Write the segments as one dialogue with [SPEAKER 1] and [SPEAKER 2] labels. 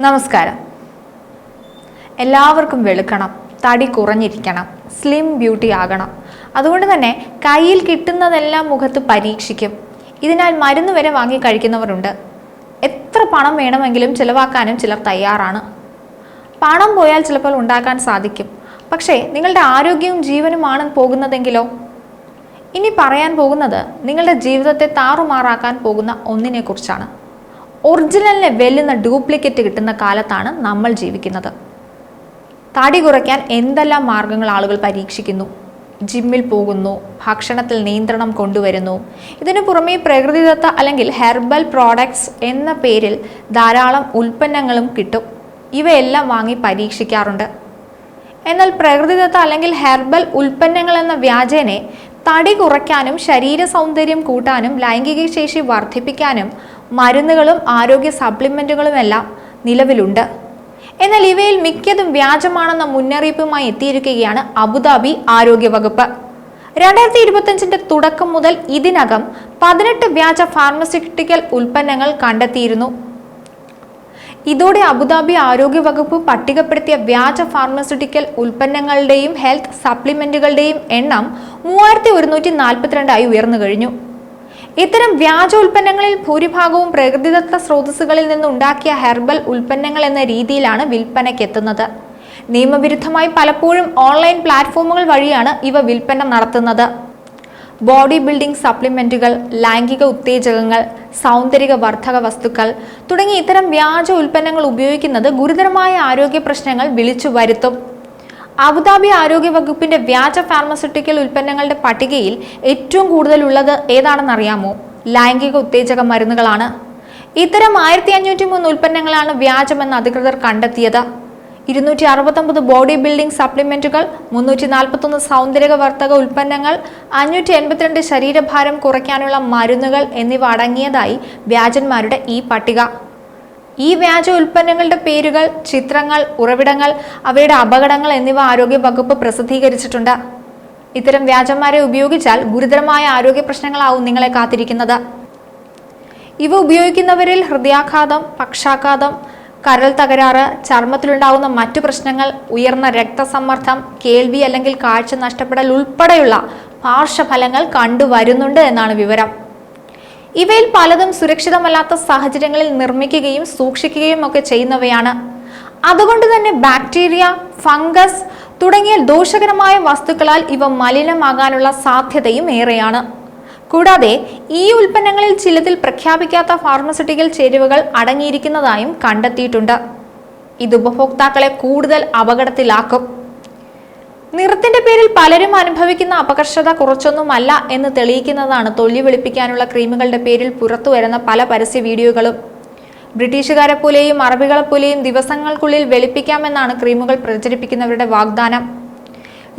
[SPEAKER 1] നമസ്കാരം. എല്ലാവർക്കും വെളുക്കണം, തടി കുറഞ്ഞിരിക്കണം, സ്ലിം ബ്യൂട്ടി ആകണം. അതുകൊണ്ട് തന്നെ കയ്യിൽ കിട്ടുന്നതെല്ലാം മുഖത്ത് പരീക്ഷിക്കും. ഇതിനാൽ മരുന്ന് വരെ വാങ്ങി കഴിക്കുന്നവരുണ്ട്. എത്ര പണം വേണമെങ്കിലും ചിലവാക്കാനും ചിലർ തയ്യാറാണ്. പണം പോയാൽ ചിലപ്പോൾ ഉണ്ടാക്കാൻ സാധിക്കും. പക്ഷേ നിങ്ങളുടെ ആരോഗ്യവും ജീവനുമാണ് പോകുന്നതെങ്കിലോ? ഇനി പറയാൻ പോകുന്നത് നിങ്ങളുടെ ജീവിതത്തെ താറുമാറാക്കാൻ പോകുന്ന ഒന്നിനെ കുറിച്ചാണ്. ഒറിജിനലിനെ വെല്ലുന്ന ഡ്യൂപ്ലിക്കേറ്റ് കിട്ടുന്ന കാലത്താണ് നമ്മൾ ജീവിക്കുന്നത്. തടി കുറയ്ക്കാൻ എന്തെല്ലാം മാർഗങ്ങൾ ആളുകൾ പരീക്ഷിക്കുന്നു. ജിമ്മിൽ പോകുന്നു, ഭക്ഷണത്തിൽ നിയന്ത്രണം കൊണ്ടുവരുന്നു. ഇതിനു പുറമെ പ്രകൃതിദത്ത അല്ലെങ്കിൽ ഹെർബൽ പ്രോഡക്ട്സ് എന്ന പേരിൽ ധാരാളം ഉൽപ്പന്നങ്ങളും കിട്ടും. ഇവയെല്ലാം വാങ്ങി പരീക്ഷിക്കാറുണ്ട്. എന്നാൽ പ്രകൃതിദത്ത അല്ലെങ്കിൽ ഹെർബൽ ഉൽപ്പന്നങ്ങൾ എന്ന വ്യാജേനെ തടി കുറയ്ക്കാനും ശരീര സൗന്ദര്യം കൂട്ടാനും ലൈംഗിക ശേഷി വർദ്ധിപ്പിക്കാനും മരുന്നുകളും ആരോഗ്യ സപ്ലിമെന്റുകളുമെല്ലാം നിലവിലുണ്ട്. എന്നാൽ ഇവയിൽ മിക്കതും വ്യാജമാണെന്ന മുന്നറിയിപ്പുമായി എത്തിയിരിക്കുകയാണ് അബുദാബി ആരോഗ്യ വകുപ്പ്. 2025 തുടക്കം മുതൽ ഇതിനകം 18 വ്യാജ ഫാർമസ്യൂട്ടിക്കൽ ഉൽപ്പന്നങ്ങൾ കണ്ടെത്തിയിരുന്നു. ഇതോടെ അബുദാബി ആരോഗ്യ വകുപ്പ് പട്ടികപ്പെടുത്തിയ വ്യാജ ഫാർമസ്യൂട്ടിക്കൽ ഉൽപ്പന്നങ്ങളുടെയും ഹെൽത്ത് സപ്ലിമെന്റുകളുടെയും എണ്ണം 3142 ഉയർന്നു കഴിഞ്ഞു. ഇത്തരം വ്യാജ ഉൽപ്പന്നങ്ങളിൽ ഭൂരിഭാഗവും പ്രകൃതിദത്ത സ്രോതസ്സുകളിൽ നിന്നുണ്ടാക്കിയ ഹെർബൽ ഉൽപ്പന്നങ്ങൾ എന്ന രീതിയിലാണ് വിൽപ്പനയ്ക്കെത്തുന്നത്. നിയമവിരുദ്ധമായി പലപ്പോഴും ഓൺലൈൻ പ്ലാറ്റ്ഫോമുകൾ വഴിയാണ് ഇവ വിൽപ്പന നടത്തുന്നത്. ബോഡി ബിൽഡിംഗ് സപ്ലിമെന്റുകൾ, ലൈംഗിക ഉത്തേജകങ്ങൾ, സൗന്ദര്യ വർദ്ധക വസ്തുക്കൾ തുടങ്ങി ഇത്തരം വ്യാജ ഉൽപ്പന്നങ്ങൾ ഉപയോഗിക്കുന്നത് ഗുരുതരമായ ആരോഗ്യ പ്രശ്നങ്ങൾ വിളിച്ചു വരുത്തും. അബുദാബി ആരോഗ്യ വകുപ്പിന്റെ വ്യാജ ഫാർമസ്യൂട്ടിക്കൽ ഉൽപ്പന്നങ്ങളുടെ പട്ടികയിൽ ഏറ്റവും കൂടുതലുള്ളത് ഏതാണെന്നറിയാമോ? ലൈംഗിക ഉത്തേജക മരുന്നുകളാണ്. ഇത്തരം 1503 ഉൽപ്പന്നങ്ങളാണ് വ്യാജമെന്ന് അധികൃതർ കണ്ടെത്തിയത്. 269 ബോഡി ബിൽഡിംഗ് സപ്ലിമെന്റുകൾ, 341 സൗന്ദര്യവർദ്ധക ഉൽപ്പന്നങ്ങൾ, 582 ശരീരഭാരം കുറയ്ക്കാനുള്ള മരുന്നുകൾ എന്നിവ അടങ്ങിയതായി വ്യാജന്മാരുടെ ഈ പട്ടിക. ഈ വ്യാജ ഉൽപ്പന്നങ്ങളുടെ പേരുകൾ, ചിത്രങ്ങൾ, ഉറവിടങ്ങൾ, അവയുടെ അപകടങ്ങൾ എന്നിവ ആരോഗ്യ വകുപ്പ് പ്രസിദ്ധീകരിച്ചിട്ടുണ്ട്. ഇത്തരം വ്യാജന്മാരെ ഉപയോഗിച്ചാൽ ഗുരുതരമായ ആരോഗ്യ പ്രശ്നങ്ങളാവും നിങ്ങളെ കാത്തിരിക്കുന്നത്. ഇവ ഉപയോഗിക്കുന്നവരിൽ ഹൃദയാഘാതം, പക്ഷാഘാതം, കരൾ തകരാറ്, ചർമ്മത്തിലുണ്ടാവുന്ന മറ്റു പ്രശ്നങ്ങൾ, ഉയർന്ന രക്തസമ്മർദ്ദം, കേൾവി അല്ലെങ്കിൽ കാഴ്ച നഷ്ടപ്പെടൽ ഉൾപ്പെടെയുള്ള പാർശ്വഫലങ്ങൾ കണ്ടുവരുന്നുണ്ട് എന്നാണ് വിവരം. ഇവയിൽ പലതും സുരക്ഷിതമല്ലാത്ത സാഹചര്യങ്ങളിൽ നിർമ്മിക്കുകയും സൂക്ഷിക്കുകയും ഒക്കെ ചെയ്യുന്നവയാണ്. അതുകൊണ്ട് തന്നെ ബാക്ടീരിയ, ഫംഗസ് തുടങ്ങിയ ദോഷകരമായ വസ്തുക്കളാൽ ഇവ മലിനമാകാനുള്ള സാധ്യതയും ഏറെയാണ്. കൂടാതെ ഈ ഉൽപ്പന്നങ്ങളിൽ ചിലതിൽ പ്രഖ്യാപിക്കാത്ത ഫാർമസ്യൂട്ടിക്കൽ ചേരുവകൾ അടങ്ങിയിരിക്കുന്നതായും കണ്ടെത്തിയിട്ടുണ്ട്. ഇത് ഉപഭോക്താക്കളെ കൂടുതൽ അപകടത്തിലാക്കും. നിറത്തിന്റെ പേരിൽ പലരും അനുഭവിക്കുന്ന അപകർഷത കുറച്ചൊന്നുമല്ല എന്ന് തെളിയിക്കുന്നതാണ് തൊലി വെളുപ്പിക്കാനുള്ള ക്രീമുകളുടെ പേരിൽ പുറത്തു വരുന്ന പല പരസ്യ വീഡിയോകളും. ബ്രിട്ടീഷുകാരെ പോലെയും അറബികളെ പോലെയും ദിവസങ്ങൾക്കുള്ളിൽ വെളുപ്പിക്കാമെന്നാണ് ക്രീമുകൾ പ്രചരിപ്പിക്കുന്നവരുടെ വാഗ്ദാനം.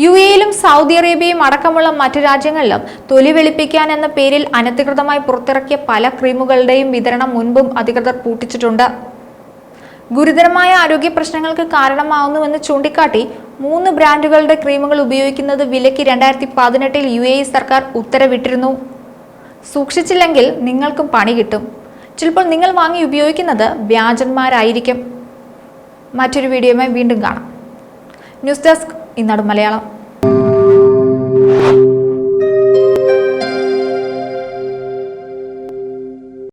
[SPEAKER 1] UAE-യിലും സൗദി അറേബ്യയും അടക്കമുള്ള മറ്റു രാജ്യങ്ങളിലും തൊലി വെളുപ്പിക്കാൻ എന്ന പേരിൽ അനധികൃതമായി പുറത്തിറക്കിയ പല ക്രീമുകളുടെയും വിതരണം മുൻപും അധികൃതർ പൂട്ടിച്ചിട്ടുണ്ട്. ഗുരുതരമായ ആരോഗ്യ പ്രശ്നങ്ങൾക്ക് കാരണമാവുന്നുവെന്ന് ചൂണ്ടിക്കാട്ടി 3 ബ്രാൻഡുകളുടെ ക്രീമുകൾ ഉപയോഗിക്കുന്നത് വിലക്ക് 2018 UAE സർക്കാർ ഉത്തരവിട്ടിരുന്നു. സൂക്ഷിച്ചില്ലെങ്കിൽ നിങ്ങൾക്കും പണി കിട്ടും. ചിലപ്പോൾ നിങ്ങൾ വാങ്ങി ഉപയോഗിക്കുന്നത് വ്യാജന്മാരായിരിക്കും. മറ്റൊരു വീഡിയോയുമായി വീണ്ടും കാണാം. ന്യൂസ് ഡെസ്ക്, ഈനാട് മലയാളം.